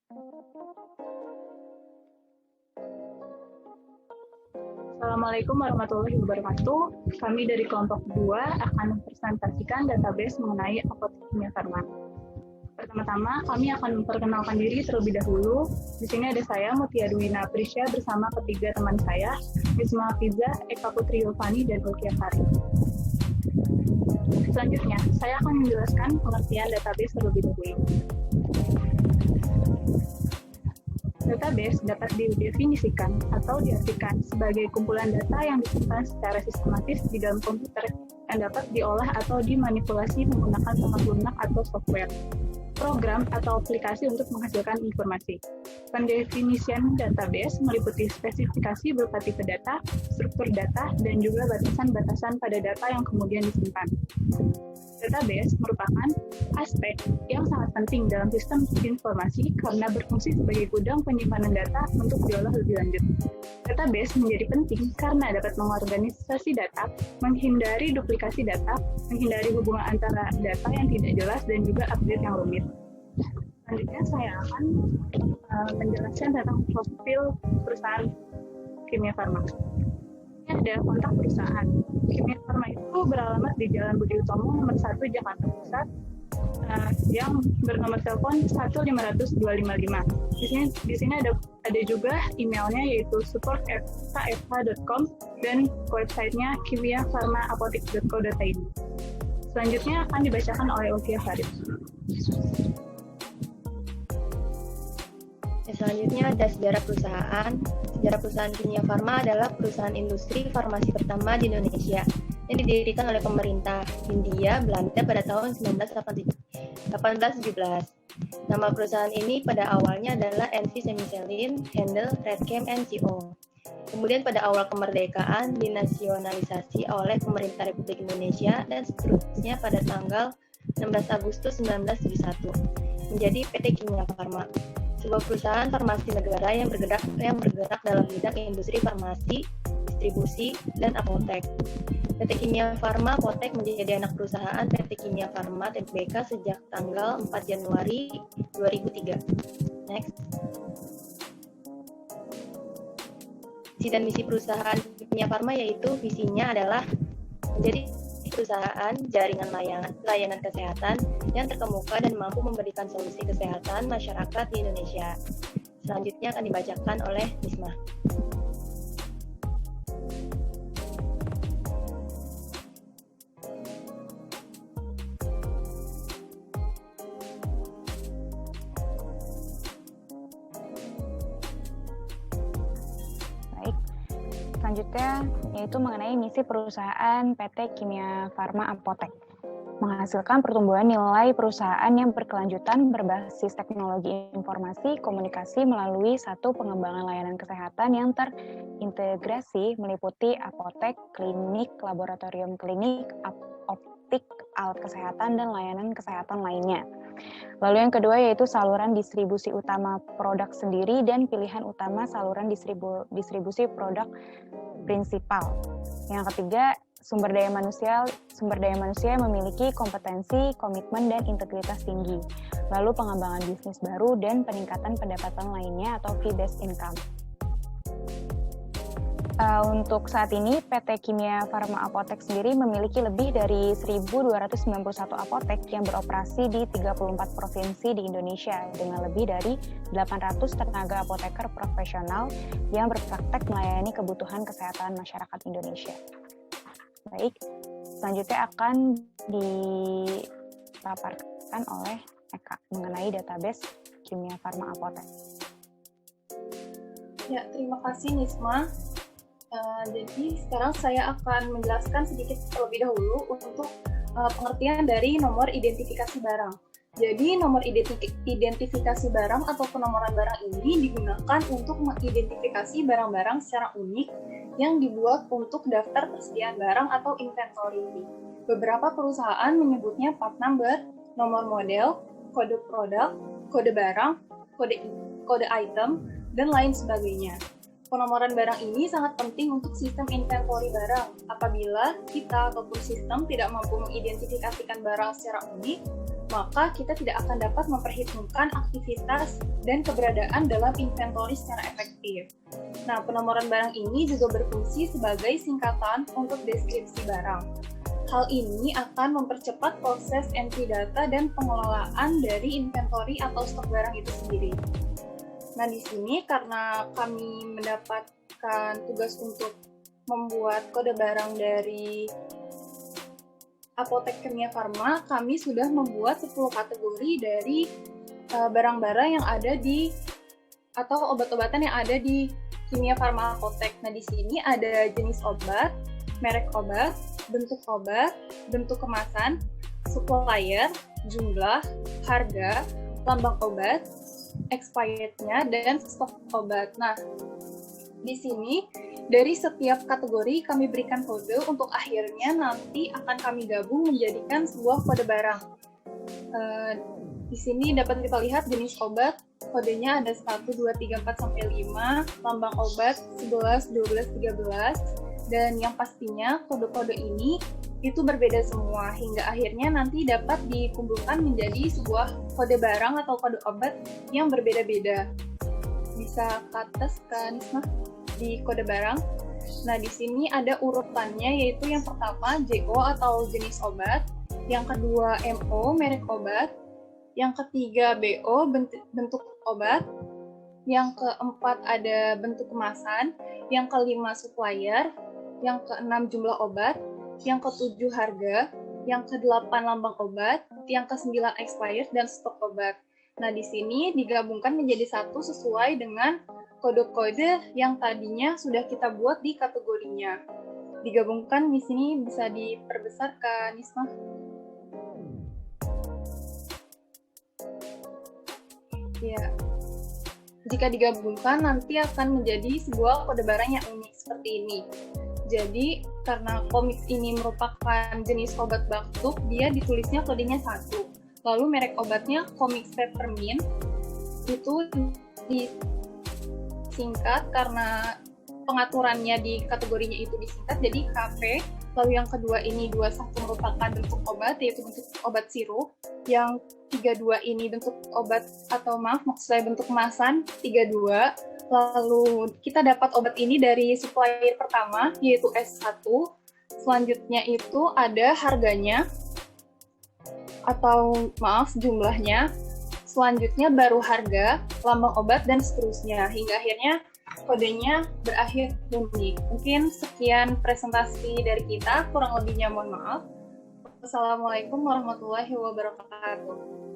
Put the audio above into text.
Assalamualaikum warahmatullahi wabarakatuh. Kami dari kelompok 2 akan mempresentasikan database mengenai apotek kimia farma. Pertama-tama, kami akan memperkenalkan diri terlebih dahulu. Di sini ada saya, Mutia Duwina Prisya, bersama ketiga teman saya, Yusma Hafizah, Eka Putri Yulfani, dan Ulkia Sari. Selanjutnya, saya akan menjelaskan pengertian database terlebih dahulu. Database dapat didefinisikan atau diartikan sebagai kumpulan data yang disimpan secara sistematis di dalam komputer yang dapat diolah atau dimanipulasi menggunakan perangkat lunak atau software, program, atau aplikasi untuk menghasilkan informasi. Pendefinisian database meliputi spesifikasi berupa tipe data, struktur data, dan juga batasan-batasan pada data yang kemudian disimpan. Database merupakan aspek yang sangat penting dalam sistem informasi karena berfungsi sebagai gudang penyimpanan data untuk diolah lebih lanjut. Database menjadi penting karena dapat mengorganisasi data, menghindari duplikasi data, menghindari hubungan antara data yang tidak jelas, dan juga update yang rumit. Selanjutnya saya akan menjelaskan tentang profil perusahaan kimia farma. Ini ada kontak perusahaan. Kimia Farma itu beralamat di Jalan Budi Utomo nomor 1 Jakarta Pusat yang bernomor telepon 1500255. Di sini ada juga emailnya yaitu support@kfh.com dan websitenya kimiafarmaapotik.co.id. Selanjutnya akan dibacakan oleh Ulkia Farid. Selanjutnya ada sejarah perusahaan. Sejarah perusahaan Kimia Farma adalah perusahaan industri farmasi pertama di Indonesia yang didirikan oleh pemerintah Hindia Belanda pada tahun 1817. Nama perusahaan ini pada awalnya adalah NV Semicelin, Handel, Redchem, Co. Kemudian pada awal kemerdekaan dinasionalisasi oleh pemerintah Republik Indonesia dan seterusnya pada tanggal 16 Agustus 1971 menjadi PT Kimia Farma, sebuah perusahaan farmasi negara yang bergerak dalam bidang industri farmasi, distribusi, dan apotek. PT Kimia Farma Apotek menjadi anak perusahaan PT Kimia Farma Tbk sejak tanggal 4 Januari 2003. Next. Visi dan misi perusahaan Kimia Farma yaitu visinya adalah menjadi perusahaan jaringan layanan kesehatan yang terkemuka dan mampu memberikan solusi kesehatan masyarakat di Indonesia. Selanjutnya akan dibacakan oleh Nisma. Selanjutnya yaitu mengenai misi perusahaan PT Kimia Farma Apotek. Menghasilkan pertumbuhan nilai perusahaan yang berkelanjutan berbasis teknologi informasi komunikasi melalui satu pengembangan layanan kesehatan yang terintegrasi meliputi apotek, klinik, laboratorium klinik, optik, alat kesehatan, dan layanan kesehatan lainnya. Lalu yang kedua yaitu saluran distribusi utama produk sendiri dan pilihan utama saluran distribusi produk prinsipal. Yang ketiga, sumber daya manusia yang memiliki kompetensi, komitmen, dan integritas tinggi. Lalu pengembangan bisnis baru dan peningkatan pendapatan lainnya atau fee-based income. Untuk saat ini, PT Kimia Farma Apotek sendiri memiliki lebih dari 1.291 apotek yang beroperasi di 34 provinsi di Indonesia dengan lebih dari 800 tenaga apoteker profesional yang berpraktek melayani kebutuhan kesehatan masyarakat Indonesia. Baik, selanjutnya akan dipaparkan oleh Eka mengenai database Kimia Farma Apotek. Ya, terima kasih Nisma. Jadi sekarang saya akan menjelaskan sedikit terlebih dahulu untuk pengertian dari nomor identifikasi barang. Jadi nomor identifikasi barang atau penomoran barang ini digunakan untuk mengidentifikasi barang-barang secara unik yang dibuat untuk daftar persediaan barang atau inventory. Beberapa perusahaan menyebutnya part number, nomor model, kode produk, kode barang, kode item, dan lain sebagainya. Penomoran barang ini sangat penting untuk sistem inventory barang. Apabila kita ataupun sistem tidak mampu mengidentifikasikan barang secara unik, maka kita tidak akan dapat memperhitungkan aktivitas dan keberadaan dalam inventory secara efektif. Nah, penomoran barang ini juga berfungsi sebagai singkatan untuk deskripsi barang. Hal ini akan mempercepat proses entry data dan pengelolaan dari inventory atau stok barang itu sendiri. Nah, di sini karena kami mendapatkan tugas untuk membuat kode barang dari Apotek Kimia Farma, kami sudah membuat 10 kategori dari barang-barang yang ada di atau obat-obatan yang ada di Kimia Farma Apotek. Nah, di sini ada jenis obat, merek obat, bentuk kemasan, supplier, jumlah, harga, lambang obat, expirednya, dan stok obat. Nah, di sini dari setiap kategori kami berikan kode untuk akhirnya nanti akan kami gabung menjadikan sebuah kode barang. Di sini dapat kita lihat jenis obat, kodenya ada 1, 2, 3, 4, sampai 5, lambang obat 11, 12, 13, dan yang pastinya kode-kode ini itu berbeda semua, hingga akhirnya nanti dapat dikumpulkan menjadi sebuah kode barang atau kode obat yang berbeda-beda. Bisa ke atas, kan, Nisma, di kode barang. Nah, di sini ada urutannya, yaitu yang pertama JO atau jenis obat, yang kedua MO, merek obat, yang ketiga BO, bentuk obat, yang keempat ada bentuk kemasan, yang kelima supplier, yang keenam jumlah obat, yang ketujuh harga, yang kedelapan lambang obat, yang kesembilan expired, dan stok obat. Nah, di sini digabungkan menjadi satu sesuai dengan kode-kode yang tadinya sudah kita buat di kategorinya. Digabungkan di sini bisa diperbesar, Kak Nisma. Ya, jika digabungkan nanti akan menjadi sebuah kode barang yang unik seperti ini. Jadi, karena komiks ini merupakan jenis obat batuk, dia ditulisnya kodenya 1. Lalu merek obatnya Comics Peppermint, itu disingkat karena pengaturannya di kategorinya itu disingkat, jadi KP. Lalu yang kedua ini 21 merupakan bentuk obat, yaitu bentuk obat sirup. Yang 32 ini bentuk obat, atau maksud saya bentuk kemasan, 32. Lalu kita dapat obat ini dari supplier pertama, yaitu S1. Selanjutnya itu ada harganya, atau jumlahnya. Selanjutnya baru harga, lambang obat, dan seterusnya. Hingga akhirnya kodenya berakhir unik. Mungkin sekian presentasi dari kita, kurang lebihnya mohon maaf. Wassalamualaikum warahmatullahi wabarakatuh.